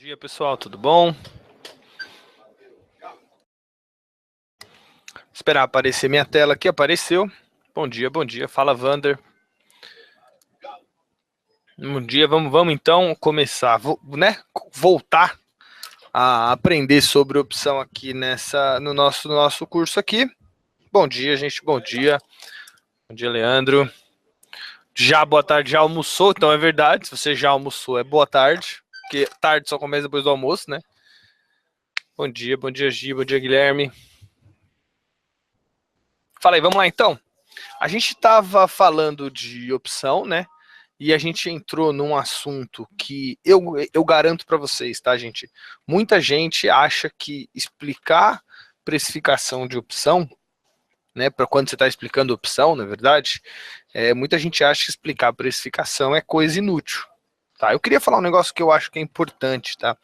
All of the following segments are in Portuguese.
Dia, pessoal, tudo bom? Esperar aparecer minha tela aqui, apareceu. Bom dia, fala Vander. Bom dia, vamos então começar, voltar a aprender sobre opção aqui no nosso curso aqui. Bom dia, gente, bom dia, Leandro. Já boa tarde, já almoçou, então é verdade, se você já almoçou é boa tarde, porque tarde só começa depois do almoço, né? Bom dia, Gi, bom dia, Guilherme. Fala aí, vamos lá então. A gente estava falando de opção, né? E a gente entrou num assunto que eu garanto para vocês, tá, gente? Muita gente acha que explicar precificação de opção, né, para quando você está explicando opção, na verdade, muita gente acha que explicar precificação é coisa inútil, tá? Eu queria falar um negócio que eu acho que é importante, tá?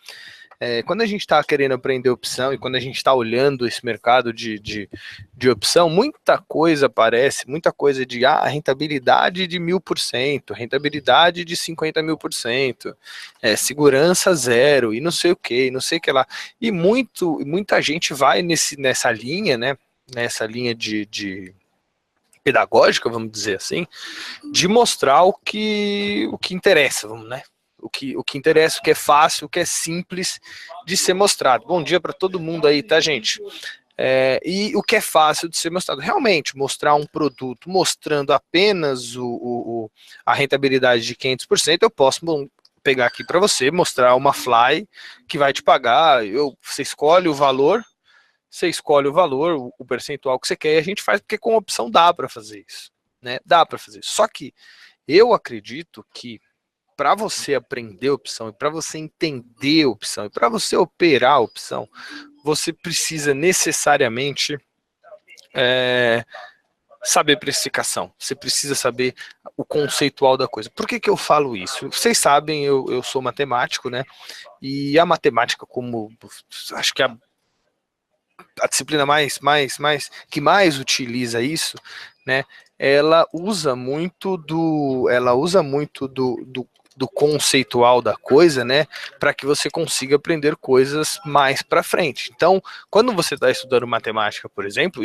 Quando a gente está querendo aprender opção e quando a gente está olhando esse mercado de opção, muita coisa aparece, muita coisa de rentabilidade de 1000%, rentabilidade de 50.000%, segurança zero e não sei o que, não sei o que lá. E muita gente vai nessa linha, né? Nessa linha de pedagógica, vamos dizer assim, de mostrar o que interessa, vamos, né? O que interessa, o que é fácil, o que é simples de ser mostrado. Bom dia para todo mundo aí, tá, gente? E o que é fácil de ser mostrado? Realmente, mostrar um produto mostrando apenas a rentabilidade de 500%, eu posso pegar aqui para você, mostrar uma fly que vai te pagar, você escolhe o valor, o percentual que você quer, e a gente faz, porque com opção dá para fazer isso, né? Dá para fazer isso. Só que eu acredito que para você aprender opção, e para você entender opção, e para você operar opção, você precisa necessariamente saber precificação. Você precisa saber o conceitual da coisa. Por que eu falo isso? Vocês sabem, eu sou matemático, né? E a matemática, como acho que a disciplina que mais utiliza isso, né? Ela usa muito do conceitual da coisa, né, para que você consiga aprender coisas mais para frente. Então, quando você está estudando matemática, por exemplo,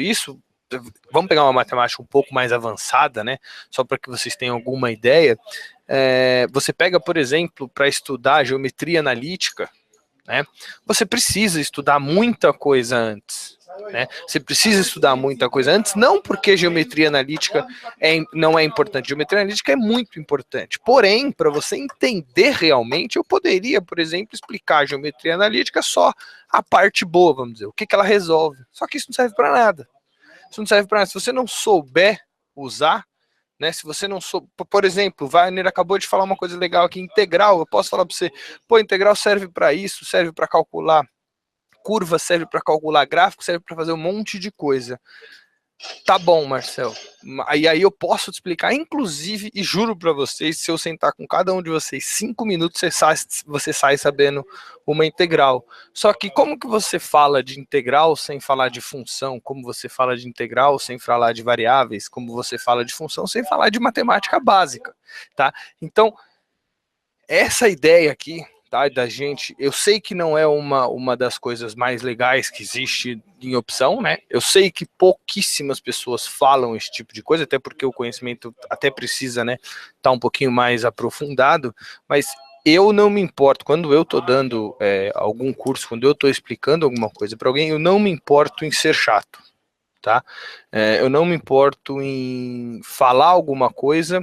vamos pegar uma matemática um pouco mais avançada, né, só para que vocês tenham alguma ideia. Você pega, por exemplo, para estudar geometria analítica, né, você precisa estudar muita coisa antes. Né? Você precisa estudar muita coisa antes, não porque geometria analítica não é importante, geometria analítica é muito importante, porém, para você entender realmente, eu poderia, por exemplo, explicar a geometria analítica só a parte boa, vamos dizer, o que ela resolve, só que isso não serve para nada, se você não souber usar, né, se você não souber, por exemplo, o Wagner acabou de falar uma coisa legal aqui, integral, eu posso falar para você, integral serve para isso, serve para calcular curva, serve para calcular gráfico, serve para fazer um monte de coisa. Tá bom, Marcel. Aí eu posso te explicar, inclusive, e juro para vocês, se eu sentar com cada um de vocês 5 minutos, você sai sabendo uma integral. Só que como que você fala de integral sem falar de função? Como você fala de integral sem falar de variáveis? Como você fala de função sem falar de matemática básica, tá? Então, essa ideia aqui, tá, da gente, eu sei que não é uma das coisas mais legais que existe em opção, né? Eu sei que pouquíssimas pessoas falam esse tipo de coisa, até porque o conhecimento até precisa, né, tá um pouquinho mais aprofundado, mas eu não me importo, quando eu tô dando algum curso, quando eu tô explicando alguma coisa para alguém, eu não me importo em ser chato, tá? Eu não me importo em falar alguma coisa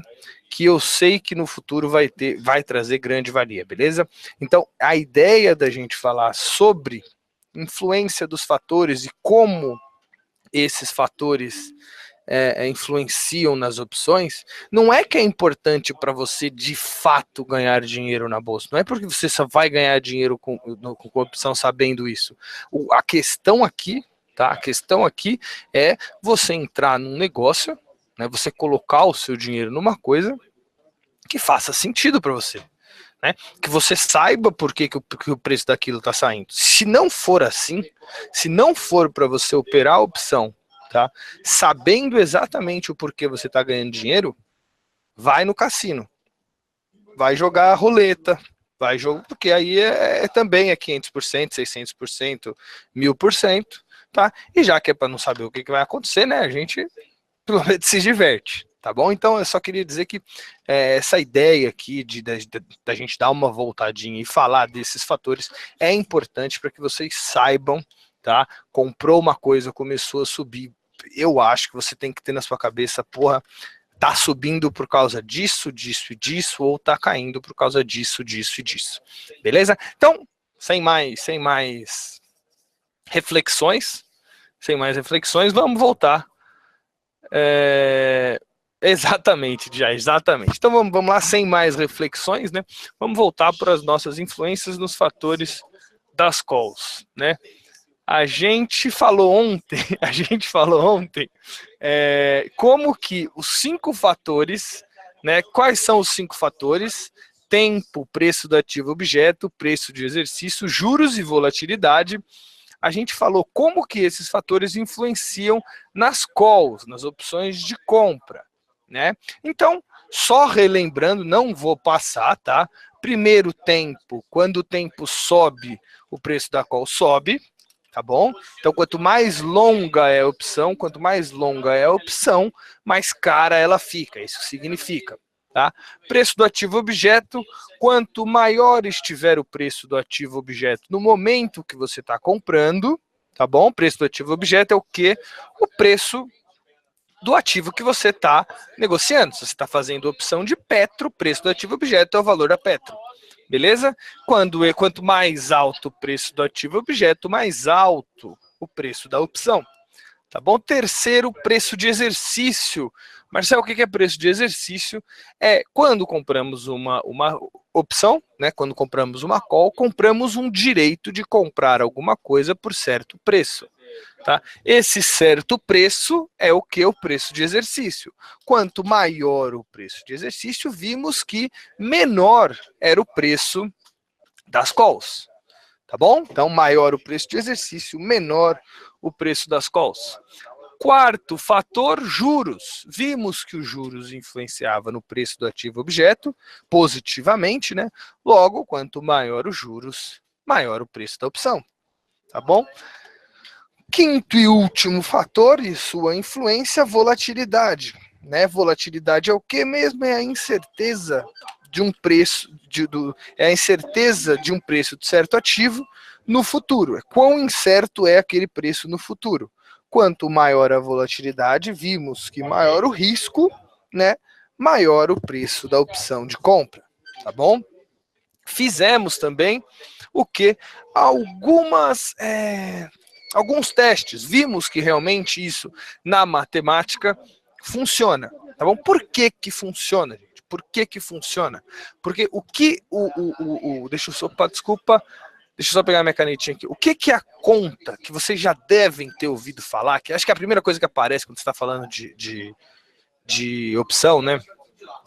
que eu sei que no futuro vai trazer grande valia, beleza? Então, a ideia da gente falar sobre influência dos fatores e como esses fatores influenciam nas opções, não é que é importante para você de fato ganhar dinheiro na bolsa, não é porque você só vai ganhar dinheiro com opção sabendo isso. A questão aqui, tá? A questão aqui é você entrar num negócio, né? Você colocar o seu dinheiro numa coisa que faça sentido para você, né? Que você saiba por que o preço daquilo está saindo. Se não for assim, se não for para você operar a opção, tá? Sabendo exatamente o porquê você está ganhando dinheiro, vai no cassino, vai jogar a roleta, vai jogo, porque aí também é 500%, 600%, 1000%, tá? E já que é para não saber o que vai acontecer, né, a gente pelo menos se diverte, tá bom? Então eu só queria dizer que essa ideia aqui da gente dar uma voltadinha e falar desses fatores é importante para que vocês saibam, tá? Comprou uma coisa, começou a subir, eu acho que você tem que ter na sua cabeça, porra, tá subindo por causa disso, disso e disso, ou tá caindo por causa disso, disso e disso. Beleza? Então, sem mais reflexões, vamos voltar. Exatamente, já, exatamente. Então vamos lá, sem mais reflexões, né? Vamos voltar para as nossas influências nos fatores das calls, né? A gente falou ontem, como que os 5 fatores, né? Quais são os 5 fatores? Tempo, preço do ativo objeto, preço de exercício, juros e volatilidade. A gente falou como que esses fatores influenciam nas calls, nas opções de compra, né? Então, só relembrando, não vou passar, tá? Primeiro tempo, quando o tempo sobe, o preço da call sobe, tá bom? Então, quanto mais longa é a opção, mais cara ela fica. Isso significa, tá? Preço do ativo objeto, quanto maior estiver o preço do ativo objeto no momento que você está comprando, tá bom? O preço do ativo objeto é o quê? O preço do ativo que você está negociando. Se você está fazendo opção de Petro, o preço do ativo objeto é o valor da Petro. Beleza? Quanto mais alto o preço do ativo objeto, mais alto o preço da opção. Tá bom? Terceiro, preço de exercício. Marcelo, o que é preço de exercício? É quando compramos uma opção, né? Quando compramos uma call, compramos um direito de comprar alguma coisa por certo preço. Tá? Esse certo preço é o que? O preço de exercício. Quanto maior o preço de exercício, vimos que menor era o preço das calls. Tá bom? Então, maior o preço de exercício, menor o preço das calls. Quarto fator, juros. Vimos que os juros influenciava no preço do ativo objeto positivamente, né? Logo, quanto maior os juros, maior o preço da opção. Tá bom? Quinto e último fator e sua influência, volatilidade. Né? Volatilidade é o que mesmo? É a incerteza de um preço, é a incerteza de um preço de certo ativo no futuro. Quão incerto é aquele preço no futuro. Quanto maior a volatilidade, vimos que maior o risco, né? Maior o preço da opção de compra. Tá bom? Fizemos também o que? Alguns testes, vimos que realmente isso na matemática funciona, tá bom? Por que que funciona, gente? Por que que funciona? Porque o que deixa eu só pegar minha canetinha aqui. O que que é a conta que vocês já devem ter ouvido falar, que acho que é a primeira coisa que aparece quando você está falando de opção, né?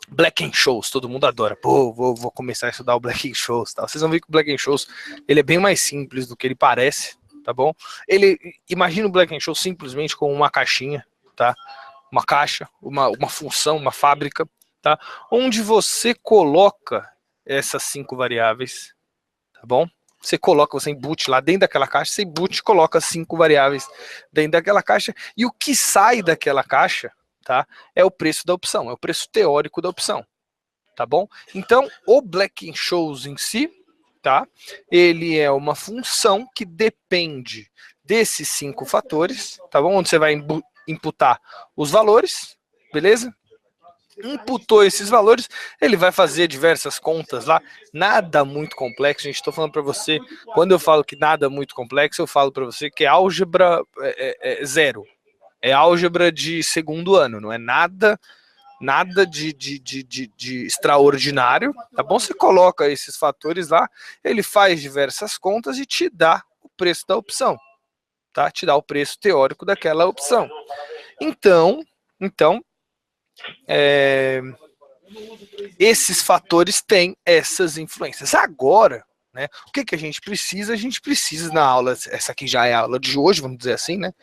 Black-Scholes, todo mundo adora. Pô, vou começar a estudar o Black-Scholes, tá? Vocês vão ver que o Black-Scholes, ele é bem mais simples do que ele parece, tá bom? Imagina o Black-Scholes simplesmente como uma caixinha, tá? Uma caixa, uma função, uma fábrica, tá? Onde você coloca essas 5 variáveis, tá bom? Você embute lá dentro daquela caixa, você embute e coloca 5 variáveis dentro daquela caixa, e o que sai daquela caixa, tá? É o preço da opção, é o preço teórico da opção, tá bom? Então, o Black-Scholes em si, tá? Ele é uma função que depende desses 5 fatores, tá bom? Onde você vai imputar os valores, beleza? Imputou esses valores, ele vai fazer diversas contas lá, nada muito complexo, gente, estou falando para você, quando eu falo que nada muito complexo, eu falo para você que é álgebra zero, é álgebra de segundo ano, não é nada de extraordinário, tá bom? Você coloca esses fatores lá, ele faz diversas contas e te dá o preço da opção, tá? Te dá o preço teórico daquela opção. Então, esses fatores têm essas influências. Agora, né, o que a gente precisa? A gente precisa na aula, essa aqui já é a aula de hoje, vamos dizer assim, né?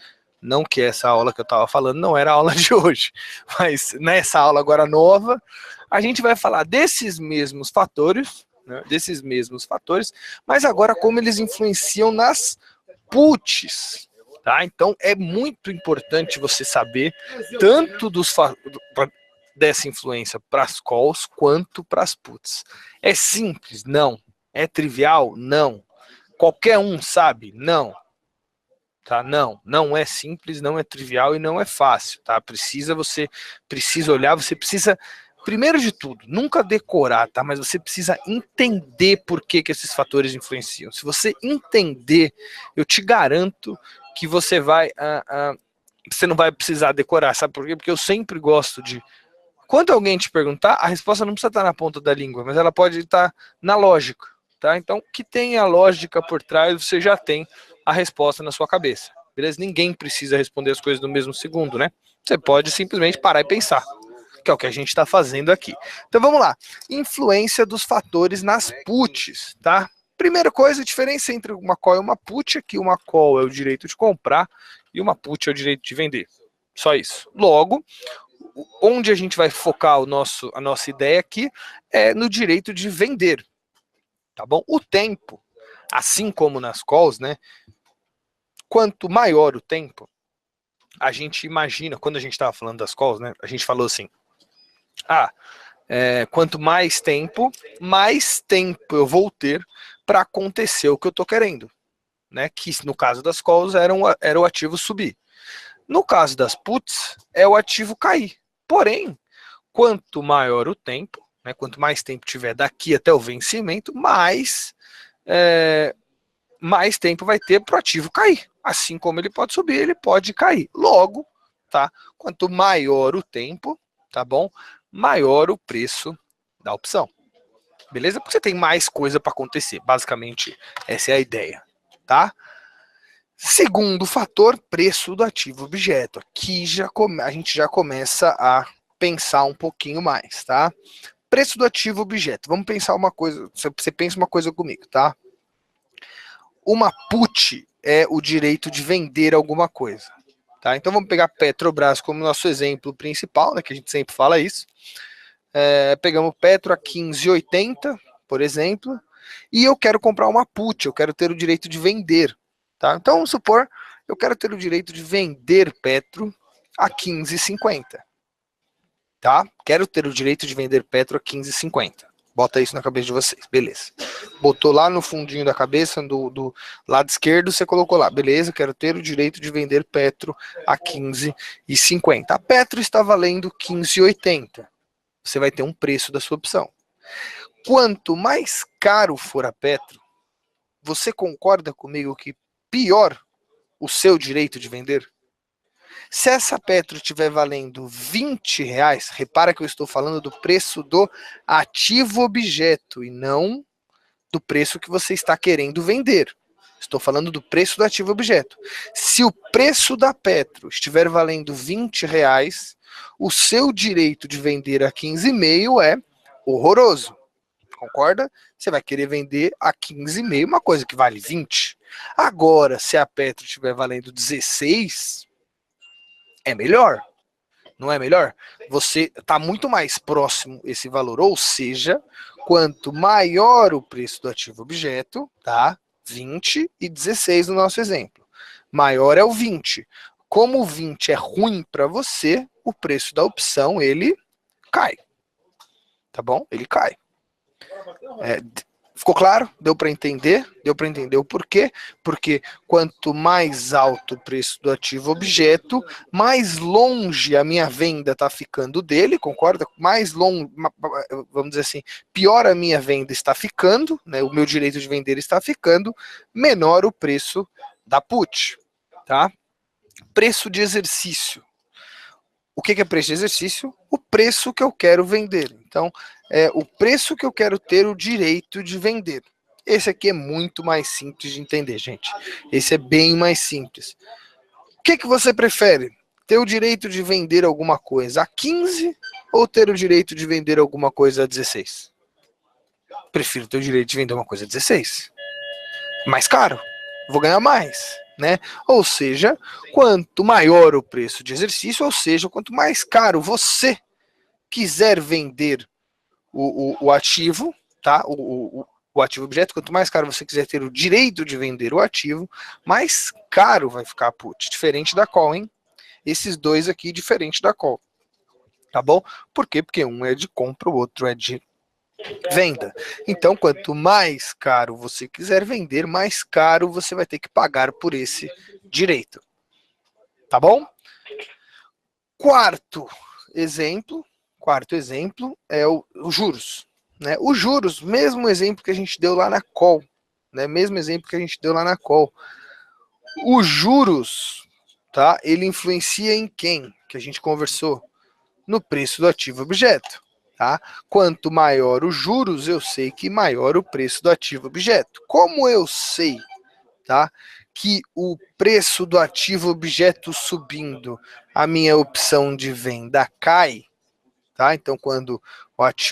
Não que essa aula que eu estava falando não era a aula de hoje, mas nessa aula agora nova, a gente vai falar desses mesmos fatores, né, desses mesmos fatores, mas agora como eles influenciam nas puts. Tá? Então é muito importante você saber tanto dessa influência para as calls quanto para as puts. É simples? Não. É trivial? Não. Qualquer um sabe? Não. Tá? Não é simples, não é trivial e não é fácil, tá? Você precisa olhar, você precisa, primeiro de tudo, nunca decorar, tá? Mas você precisa entender por que esses fatores influenciam. Se você entender, eu te garanto que você você não vai precisar decorar, sabe por quê? Porque eu sempre gosto de, quando alguém te perguntar, a resposta não precisa estar na ponta da língua, mas ela pode estar na lógica, tá? Então, que tenha a lógica por trás, você já tem a resposta na sua cabeça, beleza? Ninguém precisa responder as coisas no mesmo segundo, né? Você pode simplesmente parar e pensar, que é o que a gente está fazendo aqui. Então, vamos lá. Influência dos fatores nas puts, tá? Primeira coisa, a diferença entre uma call e uma put é que uma call é o direito de comprar e uma put é o direito de vender. Só isso. Logo, onde a gente vai focar a nossa ideia aqui é no direito de vender, tá bom? O tempo, assim como nas calls, né? Quanto maior o tempo, a gente imagina, quando a gente estava falando das calls, né? A gente falou assim, quanto mais tempo eu vou ter para acontecer o que eu estou querendo, né? Que no caso das calls era o ativo subir. No caso das puts, é o ativo cair. Porém, quanto maior o tempo, né, quanto mais tempo tiver daqui até o vencimento, mais tempo vai ter para o ativo cair. Assim como ele pode subir, ele pode cair. Logo, tá? Quanto maior o tempo, tá bom? Maior o preço da opção. Beleza? Porque você tem mais coisa para acontecer. Basicamente, essa é a ideia, tá? Segundo fator, preço do ativo objeto. Aqui a gente já começa a pensar um pouquinho mais, tá? Preço do ativo objeto. Vamos pensar uma coisa, você pensa uma coisa comigo, tá? Uma put é o direito de vender alguma coisa, tá? Então vamos pegar Petrobras como nosso exemplo principal, né, que a gente sempre fala isso. Pegamos Petro a 15,80, por exemplo, e eu quero comprar uma put, eu quero ter o direito de vender, tá? Então vamos supor, eu quero ter o direito de vender Petro a 15,50, tá? Quero ter o direito de vender Petro a 15,50. Bota isso na cabeça de vocês, beleza. Botou lá no fundinho da cabeça, do lado esquerdo, você colocou lá, beleza, quero ter o direito de vender Petro a 15,50. A Petro está valendo 15,80. Você vai ter um preço da sua opção. Quanto mais caro for a Petro, você concorda comigo que pior o seu direito de vender? Se essa Petro estiver valendo R$20, repara que eu estou falando do preço do ativo objeto e não do preço que você está querendo vender. Estou falando do preço do ativo objeto. Se o preço da Petro estiver valendo R$20, o seu direito de vender a 15,5 é horroroso. Concorda? Você vai querer vender a 15,5 uma coisa que vale 20. Agora, se a Petro estiver valendo 16, é melhor. Não é melhor? Você está muito mais próximo esse valor, ou seja, quanto maior o preço do ativo objeto, tá? 20 e 16 no nosso exemplo. Maior é o 20. Como o 20 é ruim para você, o preço da opção, ele cai. Tá bom? Ele cai. Ficou claro? Deu para entender? Deu para entender o porquê? Porque quanto mais alto o preço do ativo objeto, mais longe a minha venda está ficando dele, concorda? Mais longe, vamos dizer assim, pior a minha venda está ficando, né? O meu direito de vender está ficando, menor o preço da put, tá? Preço de exercício. O que é preço de exercício? O preço que eu quero vender. Então, é o preço que eu quero ter o direito de vender. Esse aqui é muito mais simples de entender, gente. Esse é bem mais simples. O que você prefere? Ter o direito de vender alguma coisa a 15 ou ter o direito de vender alguma coisa a 16? Prefiro ter o direito de vender uma coisa a 16. Mais caro. Vou ganhar mais. Né? Ou seja, quanto maior o preço de exercício, ou seja, quanto mais caro você quiser vender o ativo, tá? O ativo objeto, quanto mais caro você quiser ter o direito de vender o ativo, mais caro vai ficar a put, diferente da call, hein? Esses dois aqui, diferente da call, tá bom? Por quê? Porque um é de compra, o outro é de venda. Então, quanto mais caro você quiser vender, mais caro você vai ter que pagar por esse direito, tá bom? Quarto exemplo é os juros. Né? Os juros, mesmo exemplo que a gente deu lá na call, né? Mesmo exemplo que a gente deu lá na call. Os juros, tá? Ele influencia em quem? Que a gente conversou no preço do ativo objeto, tá? Quanto maior os juros, eu sei que maior o preço do ativo objeto. Como eu sei, tá? Que o preço do ativo objeto subindo, a minha opção de venda cai, tá? Então, quando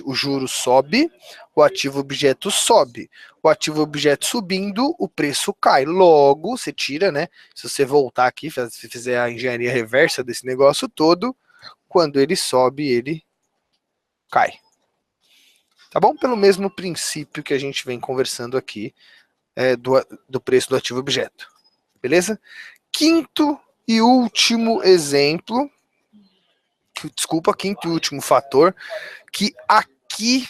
o juro sobe, o ativo objeto sobe. O ativo objeto subindo, o preço cai. Logo, você tira, né? Se você voltar aqui, se fizer a engenharia reversa desse negócio todo, quando ele sobe, ele cai. Tá bom? Pelo mesmo princípio que a gente vem conversando aqui do preço do ativo objeto. Beleza? Quinto e último exemplo, quinto e último fator, que aqui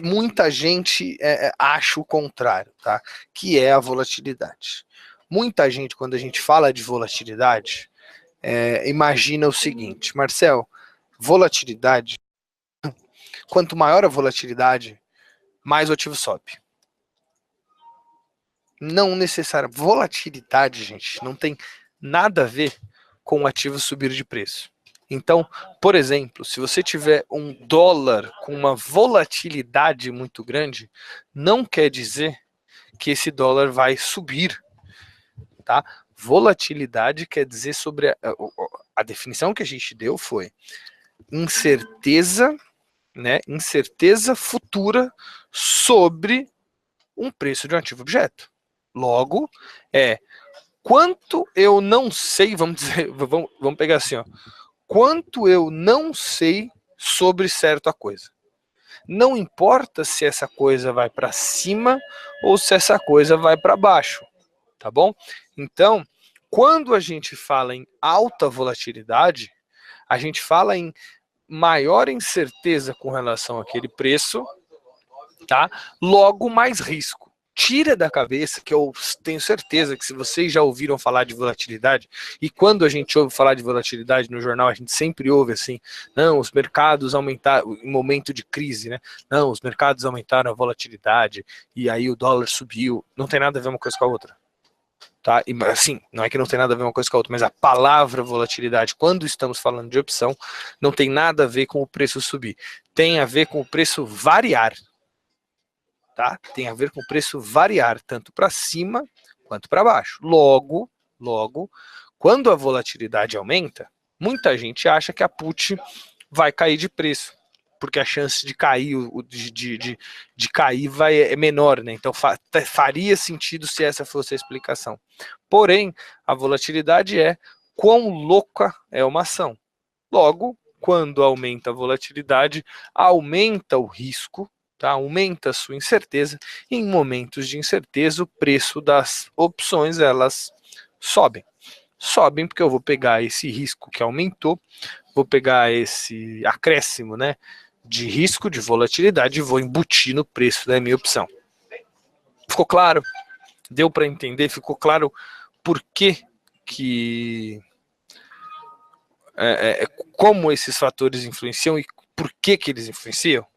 muita gente acha o contrário, tá? Que é a volatilidade. Muita gente, quando a gente fala de volatilidade, imagina o seguinte, Marcel, volatilidade, quanto maior a volatilidade, mais o ativo sobe. Não necessariamente. Volatilidade, gente, não tem nada a ver com o ativo subir de preço. Então, por exemplo, se você tiver um dólar com uma volatilidade muito grande, não quer dizer que esse dólar vai subir, tá? Volatilidade quer dizer sobre a definição que a gente deu foi incerteza, né? Incerteza futura sobre um preço de um ativo objeto. Logo, quanto eu não sei, vamos dizer, vamos pegar assim, ó, quanto eu não sei sobre certa coisa. Não importa se essa coisa vai para cima ou se essa coisa vai para baixo, tá bom? Então, quando a gente fala em alta volatilidade, a gente fala em maior incerteza com relação àquele preço, tá? Logo mais risco. Tira da cabeça que eu tenho certeza que se vocês já ouviram falar de volatilidade, e quando a gente ouve falar de volatilidade no jornal, a gente sempre ouve assim, não, os mercados aumentaram, em momento de crise, né? Não, os mercados aumentaram a volatilidade, e aí o dólar subiu. Não tem nada a ver uma coisa com a outra. Tá? E, assim, não é que não tem nada a ver uma coisa com a outra, mas a palavra volatilidade, quando estamos falando de opção, não tem nada a ver com o preço subir. Tem a ver com o preço variar. Tá? Tem a ver com o preço variar tanto para cima quanto para baixo. Logo, quando a volatilidade aumenta, muita gente acha que a put vai cair de preço, porque a chance de cair, de cair é menor, né? Então faria sentido se essa fosse a explicação. Porém, a volatilidade é quão louca é uma ação. Logo, quando aumenta a volatilidade, aumenta o risco, tá? Aumenta a sua incerteza, e em momentos de incerteza o preço das opções elas sobem. Sobem porque eu vou pegar esse risco que aumentou, vou pegar esse acréscimo, né, de risco, de volatilidade, e vou embutir no preço da minha opção. Ficou claro? Deu para entender? Ficou claro por que como esses fatores influenciam e por que eles influenciam?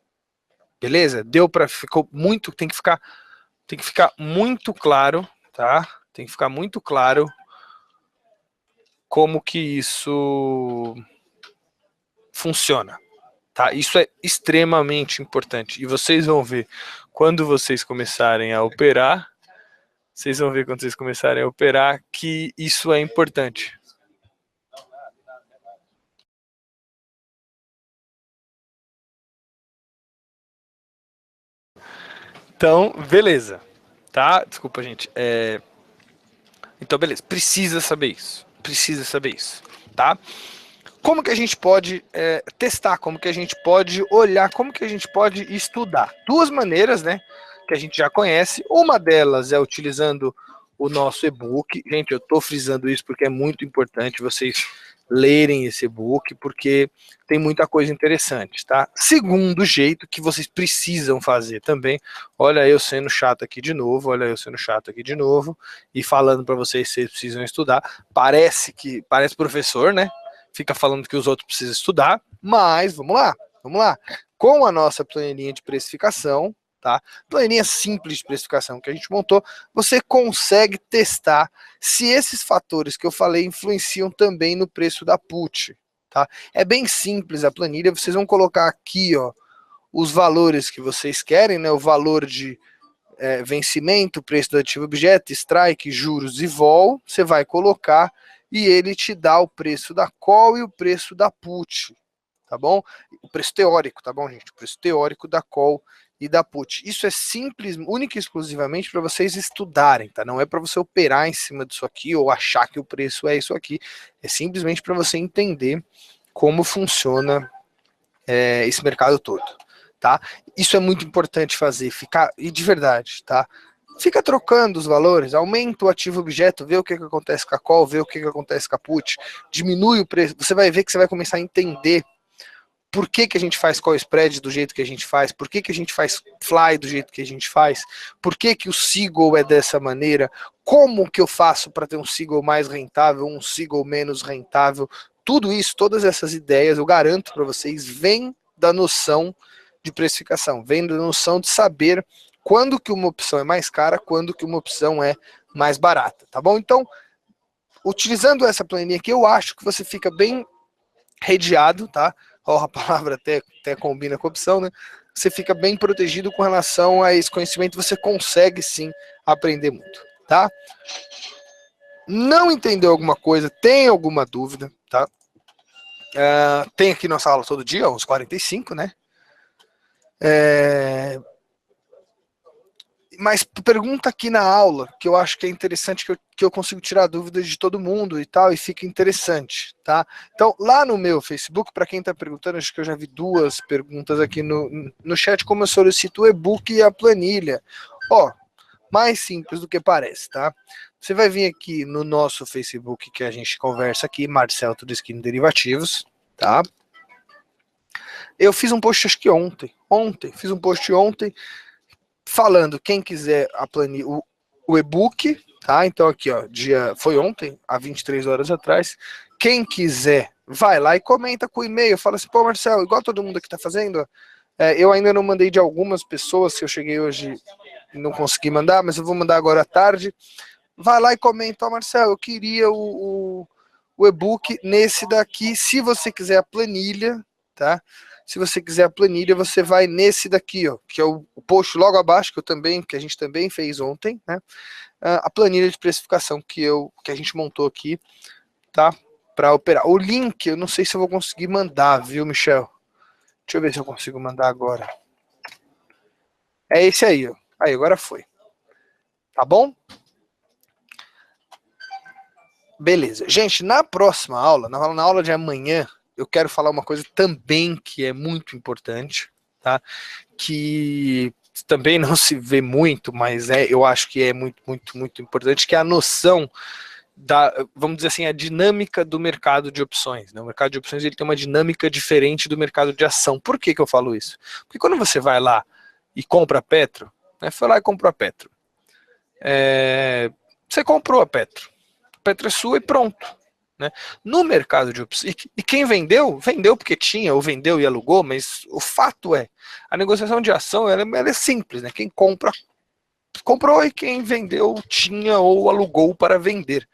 Beleza? Ficou muito, tem que ficar muito claro, tá? Tem que ficar muito claro como que isso funciona, tá? Isso é extremamente importante e vocês vão ver quando vocês começarem a operar, que isso é importante. Então, beleza, tá? Desculpa, gente. Então, beleza. Precisa saber isso, tá? como que a gente pode testar, como que a gente pode olhar, como que a gente pode estudar? Duas maneiras, né, que a gente já conhece. Uma delas é utilizando o nosso e-book. Gente, eu estou frisando isso porque é muito importante vocês lerem esse e-book, porque tem muita coisa interessante, tá? Segundo jeito que vocês precisam fazer também, olha eu sendo chato aqui de novo, e falando para vocês que vocês precisam estudar. Parece professor, né? Fica falando que os outros precisam estudar, mas vamos lá. Com a nossa planilhinha de precificação, tá? Planilha simples de precificação que a gente montou, você consegue testar se esses fatores que eu falei influenciam também no preço da put, tá? É bem simples a planilha, vocês vão colocar aqui, ó, os valores que vocês querem, né? O valor de vencimento, preço do ativo objeto, strike, juros e vol, você vai colocar e ele te dá o preço da call e o preço da put, tá bom? O preço teórico, tá bom, gente? O preço teórico da call e da put. Isso é simples, única e exclusivamente para vocês estudarem, tá? Não é para você operar em cima disso aqui ou achar que o preço é isso aqui. É simplesmente para você entender como funciona esse mercado todo, tá? Isso é muito importante fazer, e de verdade, tá? Fica trocando os valores, aumenta o ativo objeto, vê o que acontece com a call, vê o que acontece com a put, diminui o preço, você vai ver que você vai começar a entender por que a gente faz call spread do jeito que a gente faz, por que a gente faz fly do jeito que a gente faz, por que o Seagull é dessa maneira, como que eu faço para ter um Seagull mais rentável, um Seagull menos rentável, tudo isso, todas essas ideias, eu garanto para vocês, vem da noção de precificação, vem da noção de saber quando que uma opção é mais cara, quando que uma opção é mais barata, tá bom? Então, utilizando essa planilha aqui, eu acho que você fica bem redeado, tá? Ó, a palavra até combina com a opção, né? Você fica bem protegido com relação a esse conhecimento, você consegue sim aprender muito, tá? Não entendeu alguma coisa, tem alguma dúvida, tá? Tem aqui nossa aula todo dia, uns 45, né? Mas pergunta aqui na aula, que eu acho que é interessante, que eu consigo tirar dúvidas de todo mundo e tal, e fica interessante, tá? Então, lá no meu Facebook, para quem está perguntando, acho que eu já vi duas perguntas aqui no chat, como eu solicito o e-book e a planilha. Ó, mais simples do que parece, tá? Você vai vir aqui no nosso Facebook, que a gente conversa aqui, Marcel Todeskine Derivativos, tá? Eu fiz um post, acho que ontem, fiz um post ontem, falando, quem quiser a planilha, o e-book, tá? Então aqui, ó, foi ontem, há 23 horas atrás. Quem quiser, vai lá e comenta com o e-mail, fala assim, pô, Marcel, igual todo mundo aqui tá fazendo, eu ainda não mandei de algumas pessoas, que eu cheguei hoje e não consegui mandar, mas eu vou mandar agora à tarde. Vai lá e comenta, ó, Marcel, eu queria o e-book nesse daqui, se você quiser a planilha, tá? Se você quiser a planilha, você vai nesse daqui, ó, que é o post logo abaixo, que a gente também fez ontem, né? A planilha de precificação que a gente montou aqui, tá? Para operar. O link, eu não sei se eu vou conseguir mandar, viu, Michel? Deixa eu ver se eu consigo mandar agora. É esse aí, ó. Aí, agora foi. Tá bom? Beleza. Gente, na próxima aula, na aula de amanhã, eu quero falar uma coisa também que é muito importante, tá? Que também não se vê muito, mas eu acho que é muito, muito, muito importante, que é a noção vamos dizer assim, a dinâmica do mercado de opções, né? O mercado de opções, ele tem uma dinâmica diferente do mercado de ação. Por que eu falo isso? Porque quando você vai lá e compra a Petro, né? Foi lá e comprou a Petro. Você comprou a Petro é sua e pronto. Né? No mercado de opções, e quem vendeu porque tinha, ou vendeu e alugou, mas o fato é, a negociação de ação ela é simples, né? Quem compra, comprou, e quem vendeu tinha ou alugou para vender.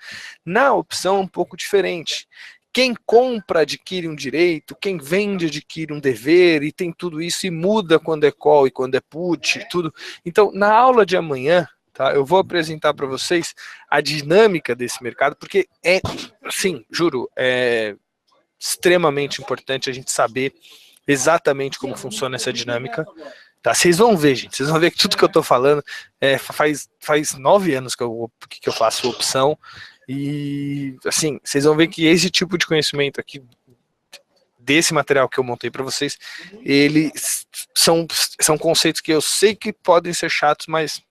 Na opção é um pouco diferente. Quem compra adquire um direito, quem vende adquire um dever, e tem tudo isso, e muda quando é call e quando é put, tudo. Então, na aula de amanhã, tá, eu vou apresentar para vocês a dinâmica desse mercado, porque sim, juro, é extremamente importante a gente saber exatamente como funciona essa dinâmica. Tá, vocês vão ver, gente, vocês vão ver que tudo que eu tô falando faz 9 anos que eu faço opção, e assim, vocês vão ver que esse tipo de conhecimento aqui desse material que eu montei para vocês, eles são conceitos que eu sei que podem ser chatos, mas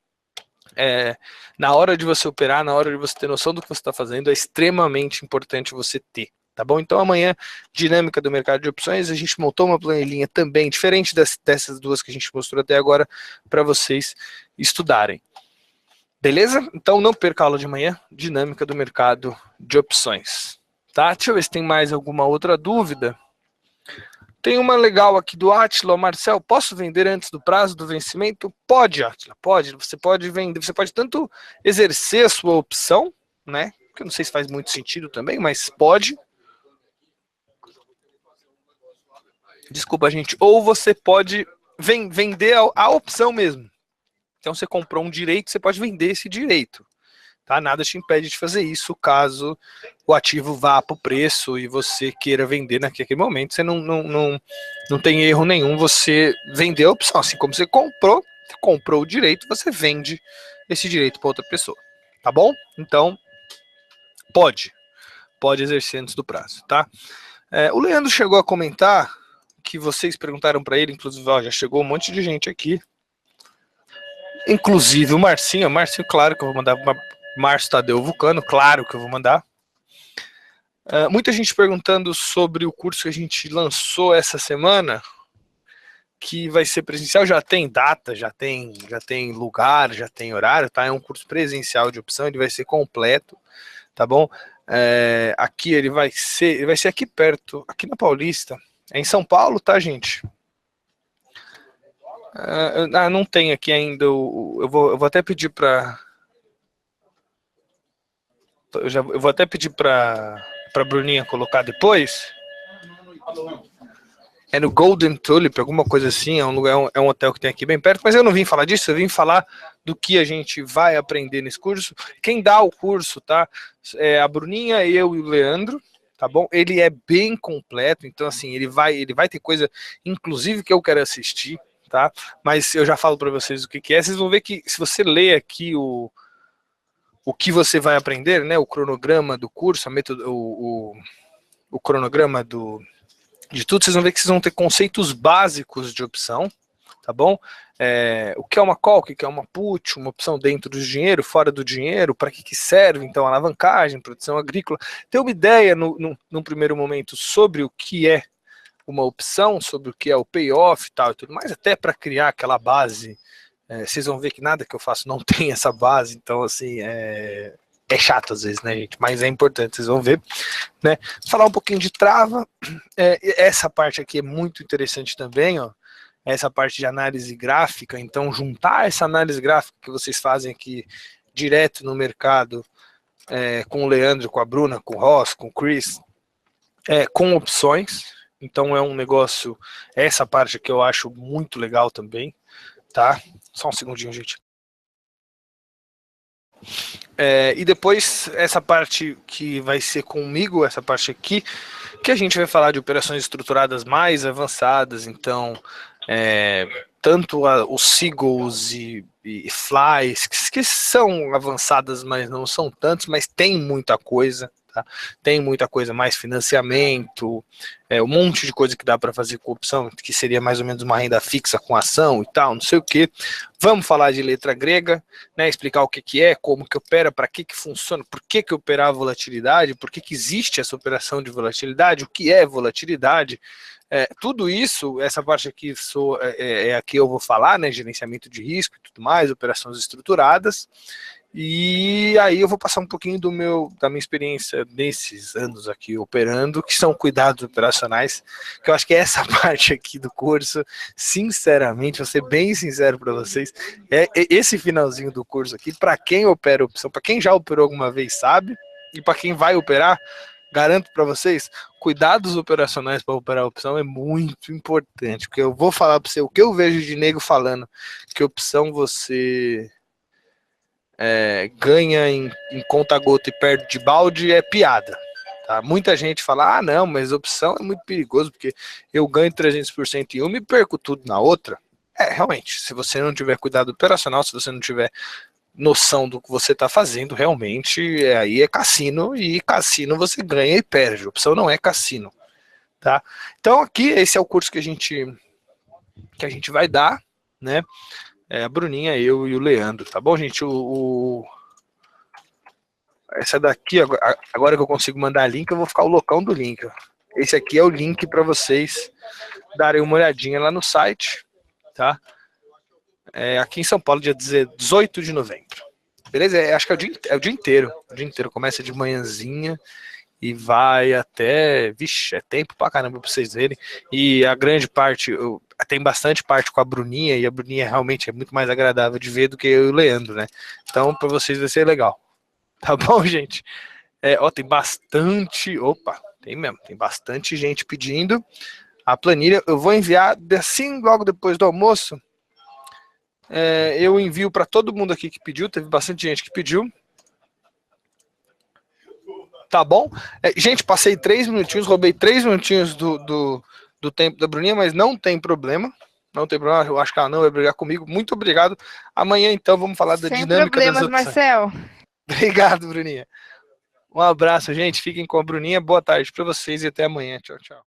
na hora de você operar, na hora de você ter noção do que você está fazendo, é extremamente importante você ter. Tá bom? Então amanhã, dinâmica do mercado de opções, a gente montou uma planilhinha também, diferente dessas duas que a gente mostrou até agora, para vocês estudarem. Beleza? Então não perca a aula de amanhã, dinâmica do mercado de opções. Tá? Deixa eu ver se tem mais alguma outra dúvida. Tem uma legal aqui do Átila. Marcel, posso vender antes do prazo do vencimento? Pode, Átila, pode. Você pode vender, você pode tanto exercer a sua opção, né? Que eu não sei se faz muito sentido também, mas pode. Desculpa, gente. Ou você pode vender a opção mesmo. Então, você comprou um direito, você pode vender esse direito. Tá? Nada te impede de fazer isso caso o ativo vá para o preço e você queira vender naquele momento. Você não tem erro nenhum você vender a opção. Assim como você comprou o direito, você vende esse direito para outra pessoa. Tá bom? Então, pode exercer antes do prazo. Tá? O Leandro chegou a comentar que vocês perguntaram para ele, inclusive, ó, já chegou um monte de gente aqui, inclusive o Marcinho, claro que eu vou mandar, Márcio Tadeu Vulcano, claro que eu vou mandar. Muita gente perguntando sobre o curso que a gente lançou essa semana, que vai ser presencial, já tem data, já tem lugar, já tem horário, tá? É um curso presencial de opção, ele vai ser completo, tá bom? Aqui ele vai ser aqui perto, aqui na Paulista. É em São Paulo, tá, gente? Não tem aqui ainda. Eu vou até pedir para. Eu vou até pedir para Bruninha colocar depois. É no Golden Tulip, alguma coisa assim. É um hotel que tem aqui bem perto. Mas eu não vim falar disso. Eu vim falar do que a gente vai aprender nesse curso. Quem dá o curso, tá? É a Bruninha, eu e o Leandro. Tá bom? Ele é bem completo, então assim, ele vai ter coisa, inclusive, que eu quero assistir, tá? Mas eu já falo para vocês o que é. Vocês vão ver que se você ler aqui o que você vai aprender, né? O cronograma do curso, o cronograma de tudo, vocês vão ver que vocês vão ter conceitos básicos de opção, tá bom? O que é uma call, o que é uma put, uma opção dentro do dinheiro, fora do dinheiro, para que serve, então, alavancagem, produção agrícola. Ter uma ideia, num primeiro momento, sobre o que é uma opção, sobre o que é o payoff e tal e tudo mais, até para criar aquela base. Vocês vão ver que nada que eu faço não tem essa base, então, assim, é chato às vezes, né, gente? Mas é importante, vocês vão ver, né? Falar um pouquinho de trava. Essa parte aqui é muito interessante também, ó. Essa parte de análise gráfica, então juntar essa análise gráfica que vocês fazem aqui direto no mercado, com o Leandro, com a Bruna, com o Ross, com o Chris, com opções. Então é um negócio, essa parte aqui eu acho muito legal também, tá? Só um segundinho, gente. E depois essa parte que vai ser comigo, essa parte aqui, que a gente vai falar de operações estruturadas mais avançadas, então tanto os Seagulls e Flies, que são avançadas, mas não são tantos, mas tem muita coisa, tá? Tem muita coisa, mais financiamento, um monte de coisa que dá para fazer com opção, que seria mais ou menos uma renda fixa com ação e tal, não sei o que. Vamos falar de letra grega, né, explicar o que é, como que opera, para que funciona, por que operar a volatilidade, por que existe essa operação de volatilidade, o que é volatilidade. Tudo isso, essa parte aqui aqui eu vou falar, né, gerenciamento de risco e tudo mais, operações estruturadas, e aí eu vou passar um pouquinho da minha experiência nesses anos aqui operando, que são cuidados operacionais, que eu acho que essa parte aqui do curso, sinceramente, vou ser bem sincero para vocês, esse finalzinho do curso aqui, para quem opera opção, para quem já operou alguma vez sabe, e para quem vai operar, garanto para vocês, cuidados operacionais para operar a opção é muito importante, porque eu vou falar para você o que eu vejo de nego falando, que opção você ganha em conta-gota e perde de balde, é piada. Tá? Muita gente fala, não, mas opção é muito perigoso, porque eu ganho 300% em uma e perco tudo na outra. Realmente, se você não tiver cuidado operacional, se você não tiver noção do que você está fazendo, realmente aí é cassino, e cassino você ganha e perde, opção não é cassino, tá? Então aqui, esse é o curso que a gente vai dar, né? A Bruninha, eu e o Leandro, tá bom, gente? Essa daqui, agora que eu consigo mandar link, eu vou ficar o loucão do link. Esse aqui é o link para vocês darem uma olhadinha lá no site, tá? Aqui em São Paulo, dia 18 de novembro. Beleza? Acho que é o dia inteiro. O dia inteiro. Começa de manhãzinha e vai até... Vixe, é tempo pra caramba pra vocês verem. E a grande parte... Tem bastante parte com a Bruninha, e a Bruninha realmente é muito mais agradável de ver do que eu e o Leandro, né? Então, pra vocês vai ser legal. Tá bom, gente? Tem bastante... Opa, tem mesmo. Tem bastante gente pedindo a planilha. Eu vou enviar assim, logo depois do almoço. Eu envio para todo mundo aqui que pediu. Teve bastante gente que pediu. Tá bom? Gente, passei 3 minutinhos, roubei 3 minutinhos do tempo da Bruninha, mas não tem problema. Não tem problema, eu acho que ela não vai brigar comigo. Muito obrigado. Amanhã, então, vamos falar da dinâmica das opções. Marcel. Obrigado, Bruninha. Um abraço, gente. Fiquem com a Bruninha. Boa tarde para vocês e até amanhã. Tchau, tchau.